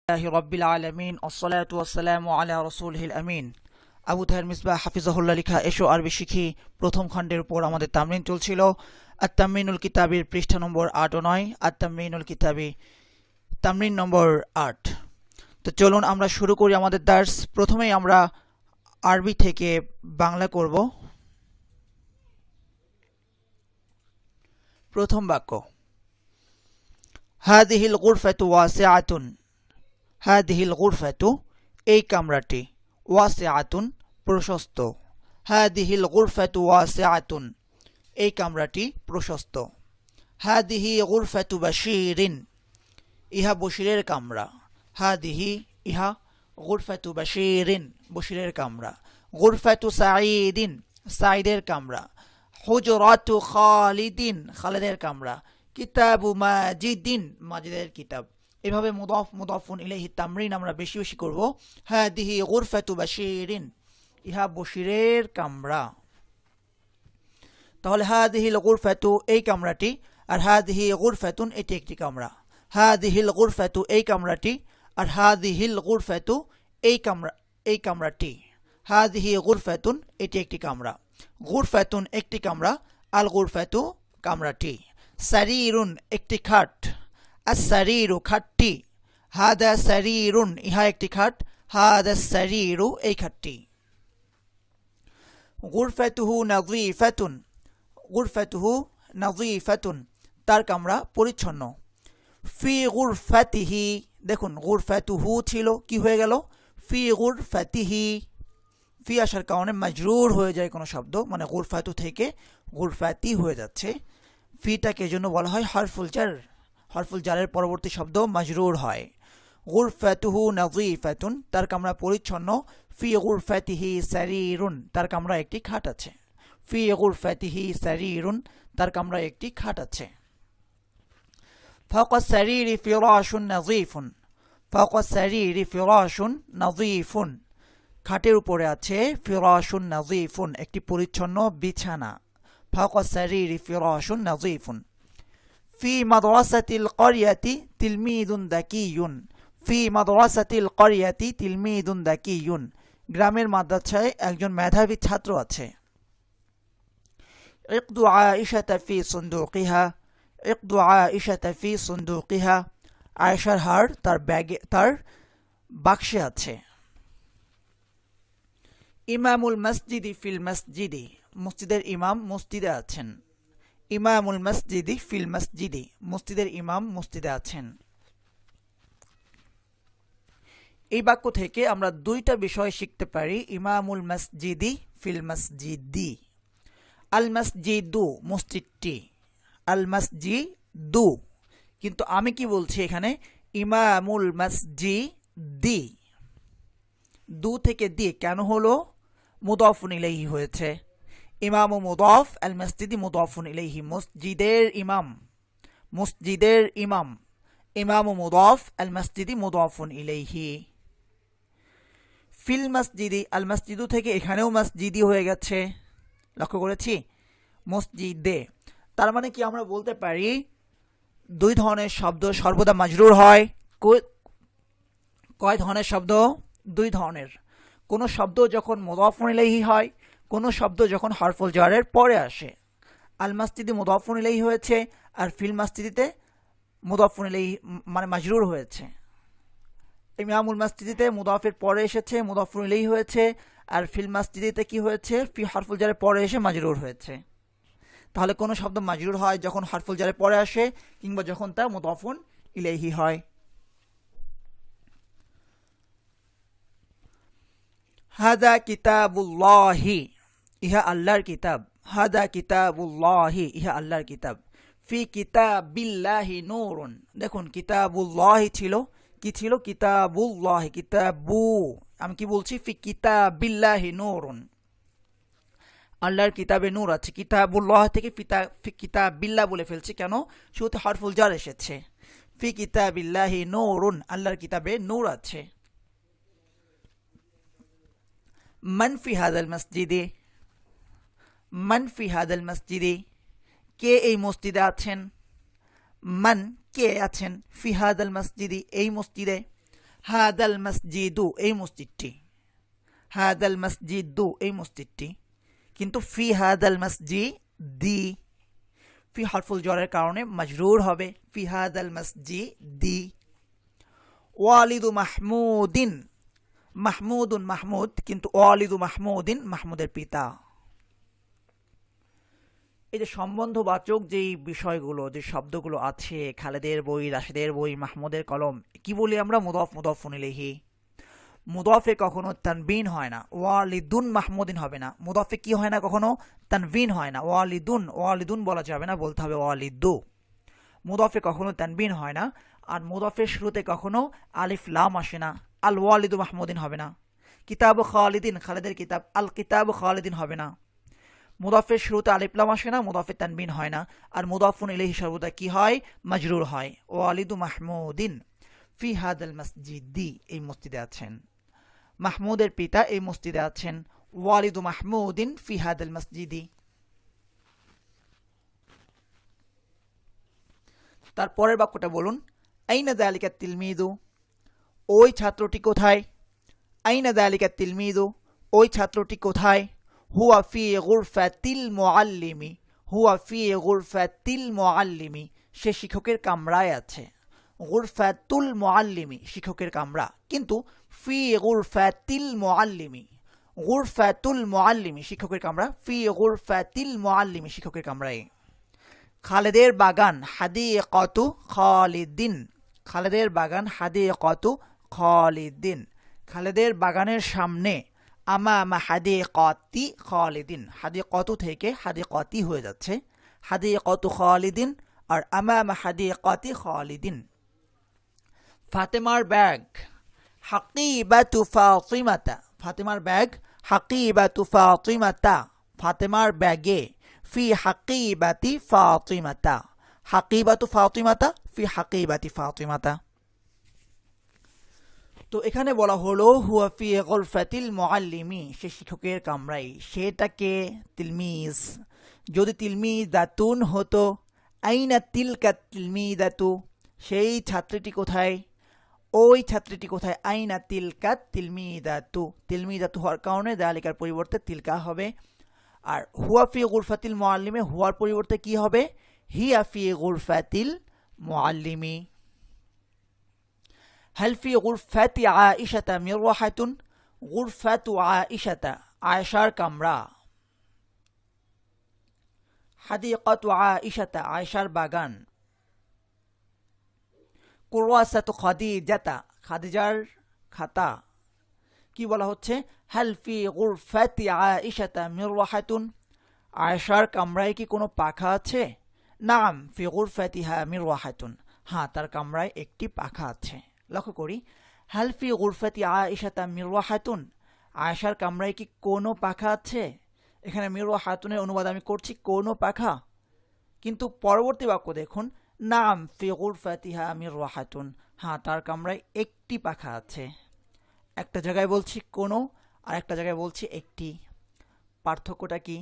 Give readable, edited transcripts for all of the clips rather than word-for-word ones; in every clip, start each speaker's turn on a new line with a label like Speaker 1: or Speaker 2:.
Speaker 1: রব্বিল আলামিন ওয়াসসালাতু ওয়াসসালামু আলা রাসূলিল আমিন। আবু তাহের মিসবাহ হাফিজাহুল্লাহ লিখা এসো আরবি শিখি প্রথম খণ্ডের উপর আমাদের তামরিন চলছিল। আত-তামরিনুল কিতাবির পৃষ্ঠা নম্বর 8 ও 9। আত-তামরিনুল কিতাবি তামরিন নম্বর 8। তো চলুন আমরা শুরু করি আমাদের দার্স। প্রথমেই আমরা আরবি থেকে বাংলা করব। প্রথম বাক্য, হাদিহিল গুরফাতু ওয়াসিআতুন। হাদিহিল গুরফাতু এই কামরাটি, ওয়াসিআতুন প্রশস্ত। হাদিহিল গুরফাতু ওয়াসিআতুন এই কামরাটি প্রশস্ত। হাদিহি গুরফাতু বাশীরিন ইহা বশীরের কামরা। হাদিহি ইহা গুরফাতু বাশীরিন বশীরের কামরা। গুরফাতু সাঈদিন সাঈদের কামরা। হুজরাতু খালিদিন খালিদের কামরা। কিতাবু মাজিদিন মাজিদের কিতাব। এভাবে মুদাফ মুদাফুন ইলাইহি তামরিন আমরা বেশি বেশি করব। হাদিহি গুরফাতু বাশীরিন ইহা বশীরের কামরা। তাহলে হাদিহিল গুরফাতু এই কামরাটি, আর হাদিহি গুরফাতুন এটি একটি কামরা। হাদিহিল গুরফাতু এই কামরাটি, আর হাদিহিল গুরফাতু এই কামরাটি। হাদিহি গুরফাতুন এটি একটি কামরা। গুরফাতুন একটি কামরা, আল গুরফাতু কামরাটি। সারিরুন একটি খাট, আস-সারিরু খাটটি। হাদা সারিরুন ইহা একটি খাট, হাদা সারিরু এই খাটটি। গুরফাতুহু নাযীফাতুন গুরফাতুহু নাযীফাতুন তার কামরা পরিচ্ছন্ন। ফি গুরফাতিহি দেখুন গুরফাতুহু ছিল, কি হয়ে গেল? ফি গুরফাতিহি। ফি আসার কারণে মাজরুর হয়ে যায় কোনো শব্দ, মানে গুরফাতু থেকে গুরফাতি হয়ে যাচ্ছে। ফিটাকে জন্য বলা হয় হরফুল জার। হরফুল জারের পরবর্তী শব্দ মাজরুর হয়। গুরফাতুহু নাযীফাতুন তার কামরা পরিচ্ছন্ন। ফি গুরফাতিহি সারিরুন তার কামরা একটি খাট আছে। ফি গুরফাতিহি সারিরুন তার কামরা একটি খাট আছে। ফাওকা সারিরি ফিরাশুন নাযীফুন। ফাওকা সারিরি ফিরাশুন নাযীফুন খাটের উপরে আছে ফিরাশুন নাযীফুন একটি পরিচ্ছন্ন বিছানা। ফাওকা সারিরি ফিরাশুন নাযীফুন। ফি মাদ্রাসাতিল ক্বরিয়াতি তিলমিযুন যাকিয়ুন। ফি মাদ্রাসাতিল ক্বরিয়াতি তিলমিযুন যাকিয়ুন গ্রামের মাদ্রাসায় একজন মেধাবী ছাত্র আছে। ইকদু আয়েশাতা ফি সুনদুকিহা। ইকদু আয়েশাতা ফি সুনদুকিহা আয়েশার হার তার বাক্সে আছে। ইমামুল মসজিদি ফিল মসজিদি মসজিদের ইমাম মসজিদে আছেন। ইমামুল মসজিদি ফিল মসজিদি মসজিদের ইমাম মসজিদে আছেন। এই বাক্য থেকে আমরা দুইটা বিষয় শিখতে পারি। ইমামুল মসজিদি ফিল মসজিদি। আল মসজিদু মসজিদটি, আল মসজিদু, কিন্তু আমি কি বলছি এখানে? ইমামুল মসজিদি। দু থেকে দি কেন হলো? মুদাফুন ইলাইহি হয়েছে। ইমামু মুদাফ, আল মসজিদি মুদাফুন ইলাইহি মসজিদের ইমাম। মসজিদের ইমাম। ইমামু মুদাফ, আল মসজিদি মুদাফুন ইলাইহি। ফিল মসজিদি আল মসজিদু থেকে এখানেও মসজিদি হয়ে গেছে, লক্ষ্য করেছি? মসজিদে। তার মানে কি আমরা বলতে পারি দুই ধরনের শব্দ সর্বদা মাজরুর হয়। কয় ধরনের শব্দ? দুই ধরনের। কোন শব্দ যখন মুদাফুন ইলাইহি হয়, কোন শব্দ যখন হরফুল জারের পরে আসে। আল মসজিদি মুদাফুন ইলাইহি হয়েছে, আর ফিল মসজিদিতে মুদাফুন ইলাইহি মানে মাজরুর হয়েছে। ইমামুল মসজিদিতে মুদাফের পরে এসেছে, মুদাফুন ইলাইহি হয়েছে, আর ফিল মসজিদিতে কি হয়েছে? ফি হরফুল জারের পরে এসে মাজরুর হয়েছে। তাহলে কোন শব্দ মাজরুর হয় যখন হরফুল জারের পরে আসে, কিংবা যখন তা মুদাফুন ইলাইহি হয়। হাদা কিতাবুল্লাহি ইহা আল্লাহর কিতাব। হাদা কিতাবুল্লাহি ইহা আল্লাহর কিতাব। ফি কিতাবিল্লাহি নূরুন দেখুন কিতাবুল্লাহি ছিল, কি ছিল? কিতাবুল্লাহি। কিতাবু আমি কি বলছি? ফি কিতাবিল্লাহি নূরুন আল্লাহর কিতাবে নূর আছে। কিতাবুল্লাহ থেকে ফি কিতাবিল্লাহ বলে ফেলছি কেন? শুরুতে হরফুল জার এসেছে। ফি কিতাবিল্লাহি নূরুন আল্লাহর কিতাবে নূর আছে। মান ফি হাদাল মসজিদে। মান ফি হাদাল মসজিদে কে এই মসজিদে আছেন? মান কে আছেন? ফি হাদাল মসজিদি এই মসজিদে। হাদাল মসজিদু এই মসজিদটি, হাদাল মসজিদু এই মসজিদটি, কিন্তু ফি হাদাল মসজিদি, ফি হরফুল জরের কারণে মজরুর হবে ফি হাদাল মসজিদি। ওয়ালিদু মাহমুদিন, মাহমুদুন মাহমুদ, কিন্তু ওয়ালিদু মাহমুদিন মাহমুদের পিতা। এই যে সম্বন্ধবাচক যেই বিষয়গুলো, যে শব্দগুলো আছে, খালেদের বই, রাশেদের বই, মাহমুদের কলম, কি বলি আমরা? মুদফ মুদফুন ইলাইহি। মুদফে কখনো তানবিন হয় না, ওয়ালিদুন মাহমুদিন হবে না। মুদফে কি হয় না? কখনো তানবিন হয় না। ওয়ালিদুন, ওয়ালিদুন বলা যাবে না, বলতে হবে ওয়ালিদু। মুদফে কখনো তানবিন হয় না। আর মুদফের শুরুতে কখনো আলিফ লাম আসে না। আল ওয়ালিদু মাহমুদিন হবে না। কিতাব খালিদিন, খালেদের কিতাব, আল কিতাব খালিদিন হবে না। মুদাফের শুরুতে আলিফ লাম আসে না, মুদাফে তানবিন হয় না। আর মুদাফুন ইলাইহি সর্বদা কি হয়? মজরুর হয়। ওয়ালিদু মাহমুদিন ফি হাদাল মসজিদি, এই মসজিদে আছেন। মাহমুদের পিতা এই মসজিদে আছেন। ওয়ালিদু মাহমুদিন ফি হাদাল মসজিদি। তারপরের বাক্যটা বলুন। আইনা যালিকা তিলমিদু, ওই ছাত্রটি কোথায়? আইনা যালিকা তিলমিদু, ওই ছাত্রটি কোথায়? হুয়া ফি গুরফাতিল মুআল্লিমি, হুয়া ফি গুরফাতিল মুআল্লিমি, সে শিক্ষকের কামরায় আছে। গুরফাতুল মুআল্লিমি শিক্ষকের কামরা, কিন্তু ফি গুরফাতিল মুআল্লিমি, গুরফাতুল মুআল্লিমি শিক্ষকের কামরা, ফি গুরফাতিল মুআল্লিমি শিক্ষকের কামরায়। খালেদের বাগান হাদিকাতু খালিদিন, খালেদের বাগান হাদিকাতু খালিদিন, খালেদের বাগানের সামনে। আমামা হাদিকাতি খালিদিন, হাদিকাতু থেকে হাদিকাতি হয়ে যাচ্ছে, হাদিকাতু খালিদিন আর আমামা হাদিকাতি খালিদিন। ফাতেমার ব্যাগ হাকিবাতু ফাতিমাতা, ফাতেমার ব্যাগ হাকিবাতু ফাতিমাতা, ফাতেমার ব্যাগে। ফি হাকিবাতি ফাতিমাতা, হাকিবাতু ফাতিমাতা ফি হাকিবাতি ফাতিমাতা। তো এখানে বলা হলো হুয়া ফি গুরফাতিল মুআল্লিমি, সে শিক্ষকের কামরাই। সেটাকে তিলমিজ। যদি তিলমিদাতুন হতো, আইনা তিলকা তিলমিদাতু, সেই ছাত্রীটি কোথায়? ওই ছাত্রীটি কোথায়? আইনা তিলকা তিলমিদাতু, তিলমিদাতু হওয়ার কারণে যালিকার পরিবর্তে তিলকা হবে। আর হুয়া ফি গুরফাতিল মুআল্লিমে হুয়ার পরিবর্তে কি হবে? হিয়া ফি গুরফাতিল মুআল্লিমি। هل في غرفة عائشة مروحة؟ غرفة عائشة عائشة কামরা। حديقة عائشة عائشة বাগান। কুরওয়াসাতু খাদিজাতা খাদিজার খাতা। কি বলা হচ্ছে? হাল ফি গুরফাতি আয়েশাতা মিরওয়াহাতুন, আয়েশার কামরায় কি কোনো পাখা আছে? নাম ফি গুরফাতিহা মিরওয়াহাতুন, হ্যাঁ তার কামরায় একটি পাখা আছে। লক্ষ্য করি, হাল ফি গুরফাতি আয়েশাতা মিরওয়াহাতুন, আয়েশার কামরায় কি কোনো পাখা আছে? এখানে মিরওয়াহাতুনের অনুবাদ আমি করছি কোনো পাখা, কিন্তু পরবর্তী বাক্য দেখুন, নাম ফি গুরফাতিহা মিরওয়াহাতুন, হ্যাঁ তার কামরায় একটি পাখা আছে। একটা জায়গায় বলছি কোনো, আর একটা জায়গায় বলছি একটি। পার্থক্যটা কি?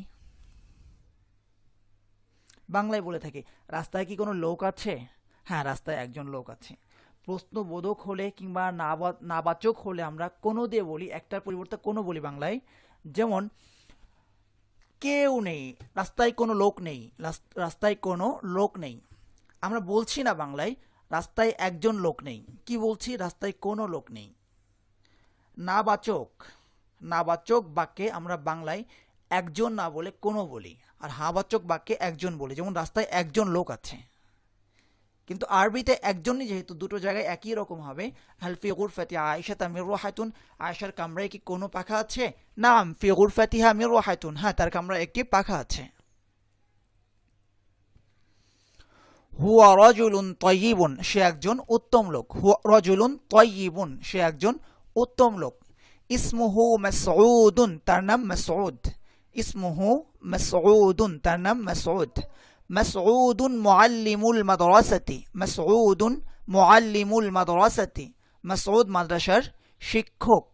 Speaker 1: বাংলায় বলে থাকি রাস্তায় কি কোনো লোক আছে? হ্যাঁ রাস্তায় একজন লোক আছে। প্রশ্নবোধক হলে কিংবা নাবাচক হলে আমরা কোনো দিয়ে বলি, একটার পরিবর্তে কোনো বলি বাংলায়। যেমন কেউ নেই, রাস্তায় কোনো লোক নেই, রাস্তায় কোনো লোক নেই। আমরা বলছি না বাংলায় রাস্তায় একজন লোক নেই, কি বলছি? রাস্তায় কোনো লোক নেই। নাবাচক, নাবাচক বাক্যে আমরা বাংলায় একজন না বলে কোনো বলি, আর হাবাচক বাক্যে একজন বলি। যেমন রাস্তায় একজন লোক আছে, কিন্তু আরবিতে একজনই যেহেতু দুটো জায়গায় একই রকম হবে। হাল ফি গুরফাতি আয়েশাতা মিরওয়াহাতুন, আয়েশার কামরায় কি কোনো পাখা আছে? নাম ফি গুরফাতিহা মিরওয়াহাতুন, হ্যাঁ তার কামরায় একটি পাখা আছে। হুয়া রাজুলুন তাইয়িবুন, সে একজন উত্তম লোক। হুয়া রাজুলুন তাইয়িবুন, সে একজন উত্তম লোক। ইসমুহু মাসউদুন, তার নাম মাসউদ। ইসমুহু মাসউদুন, তার নাম মাসউদ। মাসউদুন মুআল্লিমুল মাদ্রাসাতি, মাসউদুন মুআল্লিমুল মাদ্রাসাতি, মাসউদ মাদ্রাসার শিক্ষক।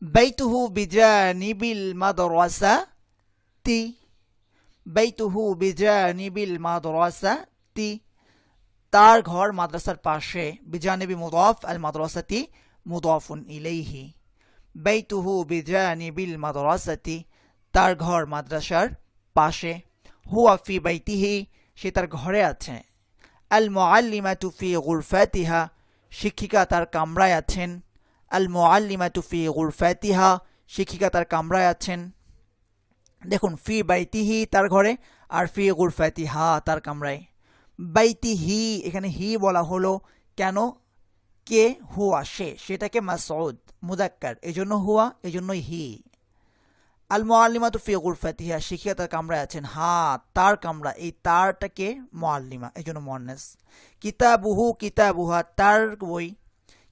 Speaker 1: বাইতুহু বিজানিবিল মাদ্রাসাতি, বাইতুহু বিজানিবিল মাদ্রাসাতি, তার ঘর মাদ্রাসার পাশে, বিজানিবি মুদাফ আল মাদ্রাসাতি মুদাফুন ইলাইহি। বাইতুহু বিজানিবিল মাদ্রাসাতি, তার ঘর মাদ্রাসার পাশে। হুয়া ফি বাইতিহি, সে তার ঘরে আছে। আল মুআল্লিমাতু ফি গুরফাতিহা, শিক্ষিকা তার কামরায় আছেন। আল মুআল্লিমাতু ফি গুরফাতিহা, শিক্ষিকা তার কামরায় আছেন। দেখুন ফি বাইতিহি তার ঘরে, আর ফি গুরফাতিহা তার কামরায়। বাইতিহি এখানে হি বলা হলো কেন? কে? হুয়া, সে, সেটাকে মাসউদ মুযাক্কার, এজন্য হুয়া, এজন্যই হি। আল মুআল্লিমাতু ফি গুরফাতিহা, শিক্ষিকা তার কামরায় আছেন। হ্যাঁ, তার কামরা, এই তারটাকে মুআল্লিমা, এজন্য মুয়ান্নাস। কিতাবুহু কিতাবুহা, তার বই।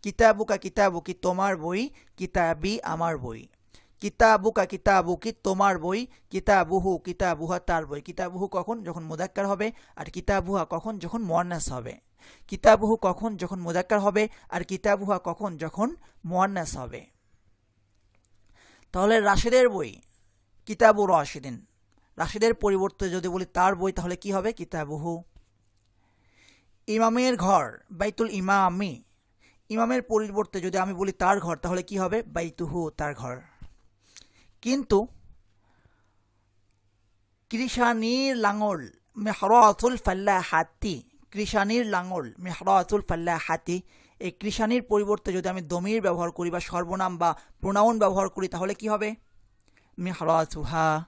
Speaker 1: কিতাবুকা কিতাবুকি, তোমার বই। কিতাবি, আমার বই। কিতাবুকা কিতাবুকি, তোমার বই। কিতাবুহু কিতাবুহা, তার বই। কিতাবুহু কখন? যখন মুযাক্কার হবে। আর কিতাবুহা কখন? যখন মুয়ান্নাস হবে। কিতাবুহু কখন? যখন মুযাক্কার হবে। আর কিতাবুহা কখন? যখন মুয়ান্নাস হবে। তাহলে রাশেদের বই কিতাবু রাশিদিন, রাশেদের পরিবর্তে যদি বলি তার বই, তাহলে কি হবে? কিতাবুহু। ইমামের ঘর বাইতুল ইমামি, ইমামের পরিবর্তে যদি আমি বলি তার ঘর, তাহলে কি হবে? বাইতুহু, তার ঘর। কিন্তু কৃষানির লাঙল মেহরাতুল ফাল্লাহাতি, কৃষানির লাঙল মেহরাতুল ফাল্লাহাতি, এই কৃষানির পরিবর্তে যদি আমি দমির ব্যবহার করি বা সর্বনাম বা প্রোনাউন ব্যবহার করি, তাহলে কি হবে? মেহরাতুহা।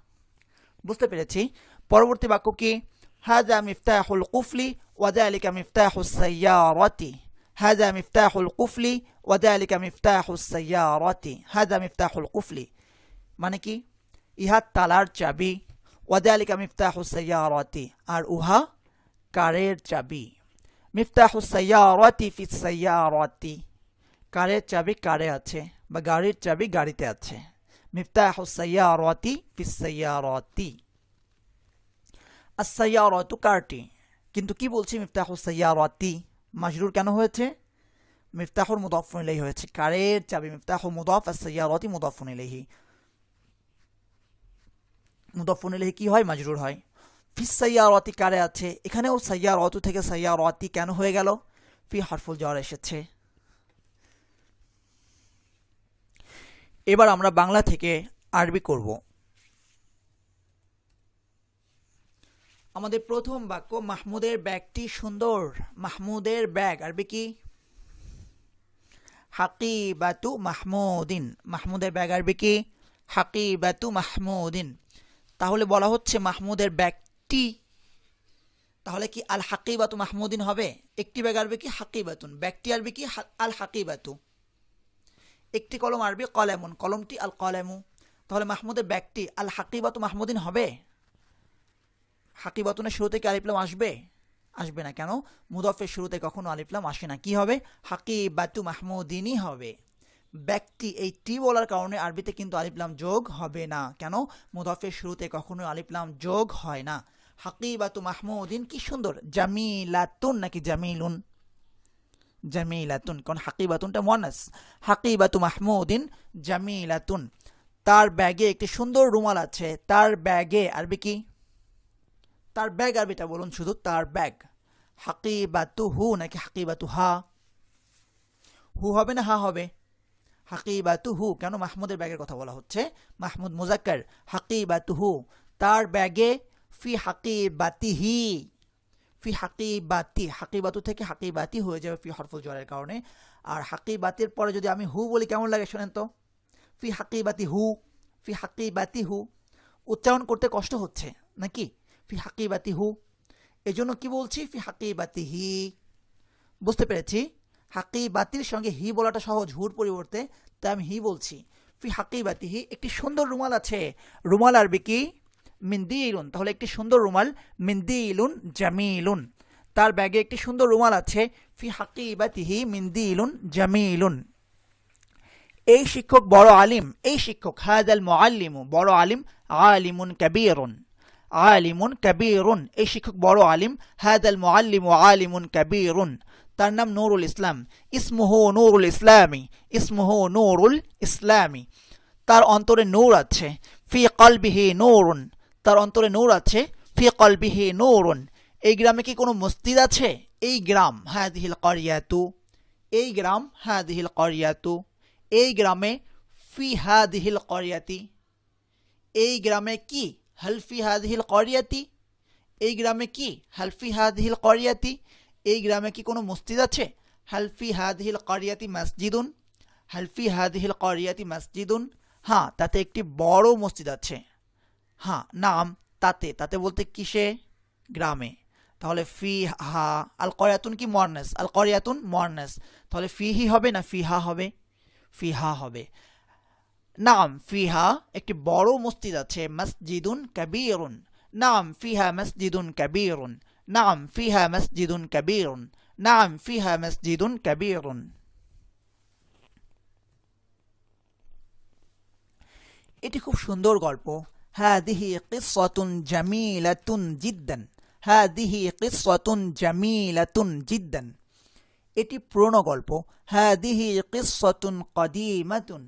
Speaker 1: বুঝতে পেরেছি। পরবর্তী বাক্য কি? হাযা মিফতাহুল কুফলি ওয়া যালিকা মিফতাহুস সাইয়ারাতি। হাযা মিফতাহুল কুফলি ওয়া যালিকা মিফতাহুস সাইয়ারাতি। হাযা মিফতাহুল কুফলি মানে কি? ইহা তালার চাবি। ওয়া যালিকা মিফতাহুস সাইয়ারাতি, আর উহা কারের চাবি। মিফতাহুস সাইয়ারাতি ফিস সাইয়ারাতি, কারের চাবি কারে আছে, বা গাড়ির চাবি গাড়িতে আছে। মিফতাহুস সাইয়ারাতি ফিস সাইয়ারাতি। আস-সাইয়ারাতু, কারটি। কিন্তু কি বলছি? মিফতাহুস সাইয়ারাতি, মাজরুর কেন হয়েছে? মিফতাহুর মুদাফুন ইলাইহি হয়েছে, কারের চাবি। মিফতাহু মুদাফ, আস-সাইয়ারাতি মুদাফুন ইলাইহি। মুদাফুন ইলাইহি কি হয়? মাজরুর হয়। ফিস সাইয়ারাতি, কারে আছে। এখানেও সাইয়ারাতু থেকে সাইয়ারাতি কেন হয়ে গেল? ফি হরফুল জার এসেছে। এবার আমরা বাংলা থেকে আরবি করব। আমাদের প্রথম বাক্য, মাহমুদের ব্যাগটি সুন্দর। মাহমুদের ব্যাগ আরবি কি? হাকিবাতু মাহমুদিন। মাহমুদের ব্যাগ আরবি কি? হাকিবাতু মাহমুদিন। তাহলে বলা হচ্ছে মাহমুদের ব্যাগটি, তাহলে কি আল হাকিবাতু মাহমুদিন হবে? একটি ব্যাগ আরবি কি? হাকিবাতুন। ব্যাগটি আরবি কি? আল হাকিবাতু। একটি কলম আরবি কলামুন, কলমটি আল কলামু। তাহলে মাহমুদের ব্যাগটি আল হাকিবাতু মাহমুদিন হবে? হাকিবাতুনের শুরুতে কি আলিফ লাম আসবে? আসবে না। কেন? মুদাফের শুরুতে কখনো আলিফ লাম আসে না। কি হবে? হাকিবাতু মাহমুদিনই হবে। ব্যক্তি, এই টি বলার কারণে আরবিতে কিন্তু আলিফ লাম যোগ হবে না। কেন? মুদাফের শুরুতে কখনো আলিফ লাম যোগ হয় না। হাকিবাতু মাহমুদিন, কি সুন্দর। জামিলাতুন নাকি জামিলুন? জামিলাতুন, কারণ হাকিবাতুনটা মুয়ান্নাস। হাকিবাতু মাহমুদিন জামিলাতুন। তার ব্যাগে একটি সুন্দর রুমাল আছে। তার ব্যাগে আরবি কি? তার ব্যাগ আরবিটা বলুন শুধু, তার ব্যাগ। হাকিবাতুহু নাকি হাকিবাতুহা? হু হবে না হা হবে? হাকিবাতুহু। কেন? মাহমুদের ব্যাগের কথা বলা হচ্ছে, মাহমুদ মুযাক্কার। হাকিবাতুহু, তার ব্যাগে। ফি হাকিবাতিহি, ফি হাকিবাতি, হাকিবাতু থেকে হাকিবাতি হয়ে যাবে ফি হরফুল জারের কারণে। আর হাকিবাতির পরে যদি আমি হু বলি কেমন লাগে শোনেন তো? ফি হাকিবাতি হু, ফি হাকিবাতি হু। উচ্চারণ করতে কষ্ট হচ্ছে নাকি? ফি হাকিবাতি হু, এজন্য কি বলছি? ফি হাকিবাতিহি। বুঝতে পেরেছি। হাকিবাতির সঙ্গে হি বলাটা সহজ, হুর পরিবর্তে, তাই আমি হি বলছি। ফি হাকিবাতিহি, একটি সুন্দর রুমাল আছে। রুমাল আরবি কি? মিন্দিলুন। তাহলে একটি সুন্দর রুমাল, মিন্দিলুন জামিলুন। তার ব্যাগে একটি সুন্দর রুমাল আছে। ফি হাকিবাতিহি মিন্দিলুন জামিলুন। এই শিক্ষক বড় আলিম। এই শিক্ষক হাদাল মুআল্লিমু, বড় আলিম। আলিমুন কাবীরুন, আলিমুন কাবীরুন। এই শিক্ষক বড় আলিম। হাদাল মুআল্লিমু আলিমুন কাবীরুন। তার নাম নূরুল ইসলাম। ইসমুহু নূরুল ইসলামি, ইসমুহু নূরুল ইসলামি। তার অন্তরে নূর আছে। ফি কলবিহি নূরুন, তার অন্তরে নূর আছে। ফি কলবিহি নূরুন। এই গ্রামে কি কোনো মসজিদ আছে? এই গ্রাম হাদিহিল ক্বরিয়াতু, এই গ্রাম হাদিহিল ক্বরিয়াতু, এই গ্রামে ফি হাদিহিল ক্বরিয়াতি, এই গ্রামে কি হাল ফি হাদিহিল ক্বরিয়াতি, এই গ্রামে কি হাল ফি হাদিহিল ক্বরিয়াতি, এই গ্রামে কি কোনো মসজিদ আছে? হাল ফি হাদিহিল ক্বরিয়াতি মসজিদুন, হাল ফি হাদিহিল ক্বরিয়াতি মসজিদুন, হ্যাঁ তাতে একটি বড় মসজিদ আছে। হ্যাঁ নাম তাতে, তাতে বলতে কিসে? গ্রামে। তাহলে ফি হা, আল ক্বরিয়াতুন কি মুয়ান্নাস? আল ক্বরিয়াতুন মুয়ান্নাস, তাহলে ফিহি হবে না ফিহা হবে? ফিহা হবে। নাম ফিহা একটি বড় মসজিদ আছে, মসজিদুন কাবীরুন, নাম ফিহা মসজিদুন কাবীরুন, নাম ফিহা মসজিদুন কাবীরুন, নাম ফিহা মসজিদুন কাবীরুন। এটি খুব সুন্দর গল্প। হাদিহি কিসসাতুন জামিলাতুন জিদ্দান, হাদিহি কিসসাতুন জামিলাতুন জিদ্দান, এটি পুরনো গল্প। হাদিহি কিসসাতুন কদিমাতুন,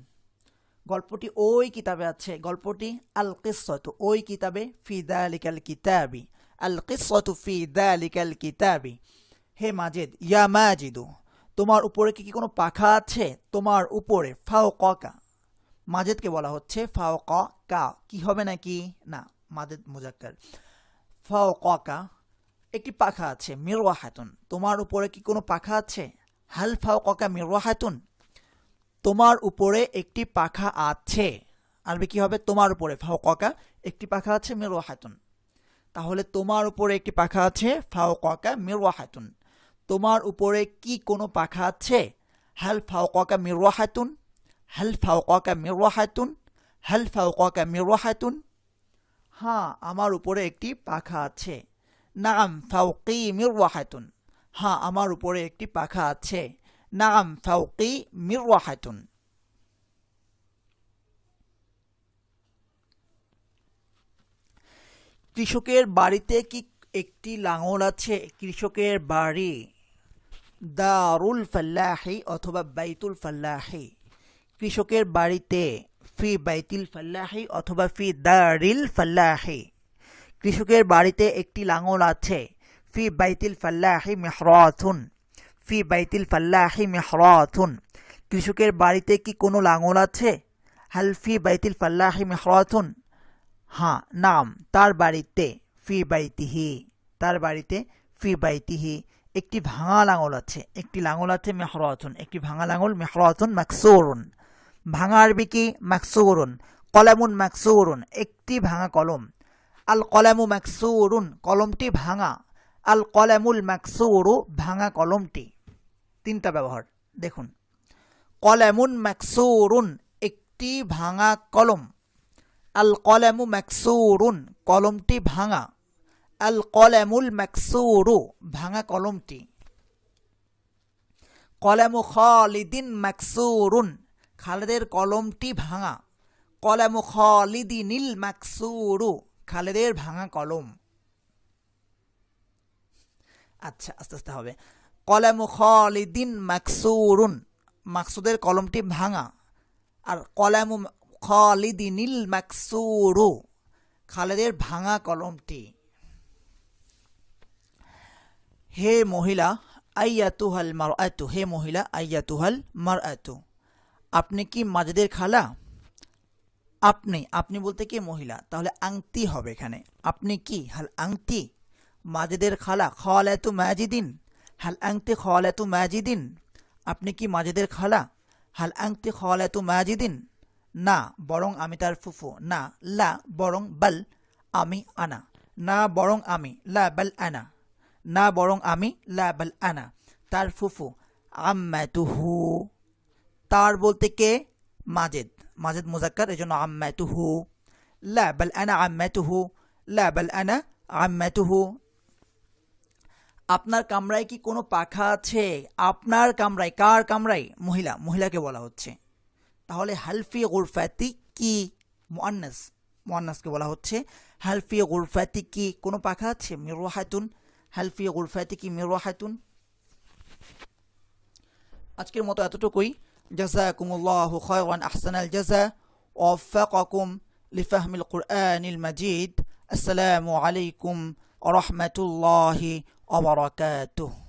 Speaker 1: গল্পটি ওই কিতাবে আছে, গল্পটি আল কিসসাতু ওই কিতাবে, ফি যালিকাল কিতাবি, আল কিসসাতু ফি যালিকাল কিতাবি। হে মাজিদ, ইয়া মাজিদু, তোমার উপরে কি কোনো পাখা আছে? তোমার উপরে, ফাওকাকা, মাজিদকে বলা হচ্ছে ফাওকাকা, কি হবে নাকি? না, মাজিদ মুজাক্কার। ফাওকাকা একটি পাখা আছে, মিরওয়াহাতুন, তোমার উপরে কি কোনো পাখা আছে? হাল ফাওকাকা মিরওয়াহাতুন, তোমার উপরে একটি পাখা আছে, আরবি কি হবে? তোমার উপরে, ফাওকাকা একটি পাখা আছে, মিরওয়াহাতুন, তাহলে তোমার উপরে একটি পাখা আছে, ফাওকাকা মিরওয়াহাতুন, তোমার উপরে কি কোনো পাখা আছে? হাল ফাওকাকা মিরওয়াহাতুন, হাল ফাওকাকা মিরওয়াহাতুন, হাল ফাওকাকা মিরওয়াহাতুন, হ্যাঁ আমার উপরে একটি পাখা আছে। নাম ফাওকি মিরওয়াহাতুন, হ্যাঁ আমার উপরে একটি পাখা আছে। নাম ফাওকি মিরওয়াহাতুন। কৃষকের বাড়িতে কি একটি লাঙল আছে? কৃষকের বাড়ি, দারুল ফাল্লাহি অথবা বাইতুল ফাল্লাহি, কৃষকের বাড়িতে, ফি বাইতিল ফাল্লাহি অথবা ফি দারিল ফাল্লাহি, কৃষকের বাড়িতে একটি লাঙল আছে। ফি বাইতিল ফাল্লাহি মিহরাতুন, ফি বাইতিল ফাল্লাহি মিহরাতুন, কৃষকের বাড়িতে কি কোনো লাঙল আছে? হাল ফি বাইতিল ফাল্লাহি মিহরাতুন, হ্যাঁ নাম তার বাড়িতে, ফি বাইতিহি, তার বাড়িতে, ফি বাইতিহি একটি ভাঙা লাঙল আছে, একটি লাঙল আছে, মিহরাতুন একটি ভাঙা লাঙল, মিহরাতুন মাকসুরুন, ভাঙা আরবি কি? মাকসুরুন। কলামুন মাকসুরুন একটি ভাঙা কলম, আল কলামু মাকসুরুন কলমটি ভাঙা, আল কলামুল মাকসুরু ভাঙা কলমটি। তিনটা ব্যবহার দেখুন, কলামুন মাকসুরুন একটি ভাঙা কলম, আল কলামু মাকসুরুন কলমটি ভাঙা, আল কলামুল মাকসুরু ভাঙা কলমটি। কলামু খালিদিন মাকসুরুন খালেদের কলমটি ভাঙা, কলামু খালিদিনিল মাকসুরু খালেদের ভাঙা কলম। আচ্ছা আস্তে আস্তে হবে। কলামু খালিদিন মাকসুরুন মাকসুদের কলমটি ভাঙা, আর কলামু খালিদিনিল মাকসুরু খালেদের ভাঙা কলমটি। হে মহিলা, আইয়াতুহাল মারআতু, হে মহিলা, আইয়াতুহাল মারআতু, আপনি কি মাজিদের খালা? আপনি, আপনি বলতে কি মহিলা, তাহলে আংটি হবে এখানে। আপনি কি, হাল আংটি মাজিদের খালা? খালাতু মাজিদিন, হাল আংটি খালাতু মাজিদিন, আপনি কি মাজিদের খালা? হাল আংটি খালাতু মাজিদিন, না বরং আমি তার ফুফু, না লা বরং বাল, আমি আনা, না বরং আমি, লা বাল আনা, না বরং আমি, লা বাল আনা তার ফুফু। আম্মাতুহু, তার বলতে কে? মাজিদ, মাজিদ মুজাক্কার এজন্য আম্মাতুহু। লা বাল আনা আম্মাতুহু, লা বাল আনা আম্মাতুহু। আপনার কামরায় কি কোনো পাখা আছে? আপনার কামরায়, কার কামরায়? মহিলা, মহিলাকে বলা হচ্ছে। তাহলে হালফি গুরফাতি কি? মুআন্নাস, মুআন্নাসকে বলা হচ্ছে। হালফি গুরফাতি কি কোনো পাখা আছে? মিরওয়াহাতুন, হালফি গুরফাতি কি মিরওয়াহাতুন। আজকের মতো এতটুকুই। জাযাকুমুল্লাহু খায়রান আহসানাল জাযা ওয়া ওয়াফাকাকুম লিফাহমিল কুরআনিল মাজিদ। আসসালামু আলাইকুম রহমাতুল্লাহি ওয়া বারাকাতুহু।